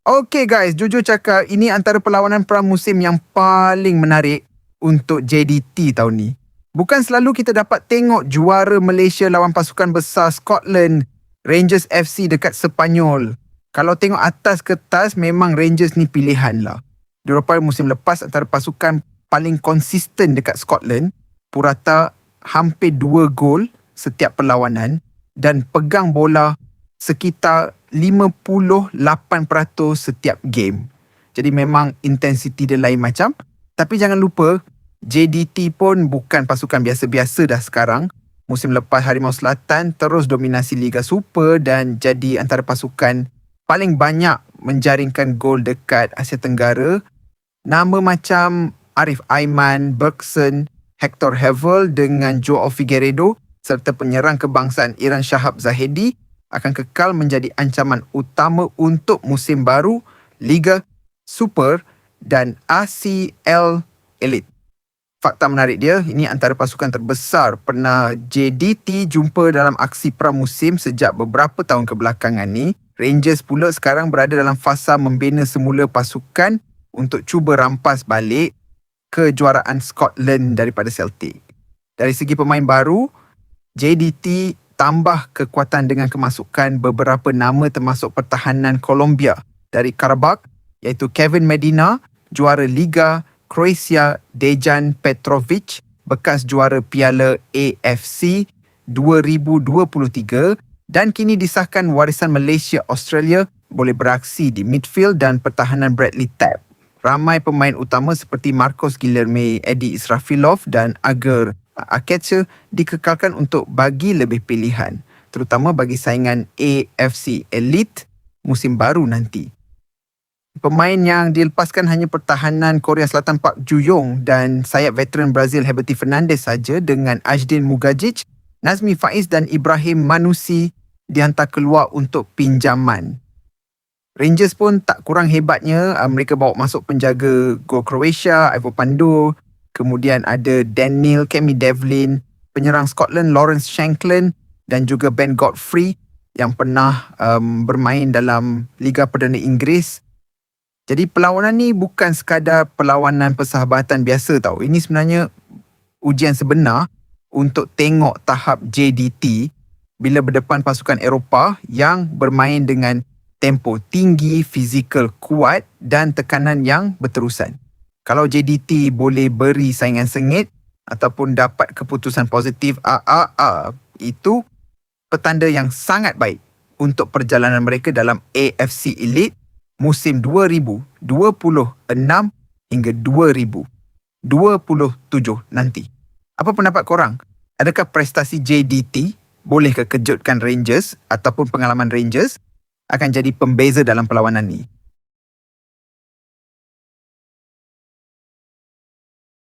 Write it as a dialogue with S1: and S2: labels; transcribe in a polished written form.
S1: Okay guys, jujur cakap ini antara perlawanan pramusim yang paling menarik untuk JDT tahun ni. Bukan selalu kita dapat tengok juara Malaysia lawan pasukan besar Scotland, Rangers FC dekat Sepanyol. Kalau tengok atas kertas, memang Rangers ni pilihan lah. Diorang musim lepas antara pasukan paling konsisten dekat Scotland, purata hampir 2 gol setiap perlawanan dan pegang bola sekitar 58% setiap game. Jadi memang intensiti dia lain macam. Tapi jangan lupa, JDT pun bukan pasukan biasa-biasa dah sekarang. Musim lepas Harimau Selatan terus dominasi Liga Super dan jadi antara pasukan paling banyak menjaringkan gol dekat Asia Tenggara. Nama macam Arif Aiman, Bergson, Hector Hevel dengan Joao Figueiredo serta penyerang kebangsaan Iran Shahab Zahedi akan kekal menjadi ancaman utama untuk musim baru Liga Super dan ACL Elite. Fakta menarik dia, ini antara pasukan terbesar pernah JDT jumpa dalam aksi pramusim sejak beberapa tahun kebelakangan ni. Rangers pula sekarang berada dalam fasa membina semula pasukan untuk cuba rampas balik kejuaraan Scotland daripada Celtic. Dari segi pemain baru, JDT tambah kekuatan dengan kemasukan beberapa nama termasuk pertahanan Colombia dari Karabakh iaitu Kevin Medina, juara Liga Croatia Dejan Petrovic, bekas juara Piala AFC 2023 dan kini disahkan warisan Malaysia Australia boleh beraksi di midfield dan pertahanan Bradley Tabb. Ramai pemain utama seperti Marcos Guilherme, Eddie Israfilov dan Ager Aketche dikekalkan untuk bagi lebih pilihan, terutama bagi saingan AFC Elite musim baru nanti. Pemain yang dilepaskan hanya pertahanan Korea Selatan Park Ju-yong dan sayap veteran Brazil Heberty Fernandez saja dengan Ajdin Mugajic, Nazmi Faiz dan Ibrahim Manusi dihantar keluar untuk pinjaman. Rangers pun tak kurang hebatnya, mereka bawa masuk penjaga gol Croatia, Ivo Pandur, kemudian ada Daniel Kemi Devlin, penyerang Scotland Lawrence Shankland dan juga Ben Godfrey yang pernah bermain dalam Liga Perdana Inggeris. Jadi perlawanan ni bukan sekadar perlawanan persahabatan biasa tau. Ini sebenarnya ujian sebenar untuk tengok tahap JDT bila berdepan pasukan Eropah yang bermain dengan tempo tinggi, fizikal kuat dan tekanan yang berterusan. Kalau JDT boleh beri saingan sengit ataupun dapat keputusan positif itu petanda yang sangat baik untuk perjalanan mereka dalam AFC Elite musim 2026 hingga 2027 nanti. Apa pendapat korang? Adakah prestasi JDT boleh kekejutkan Rangers ataupun pengalaman Rangers akan jadi pembeza dalam perlawanan ni?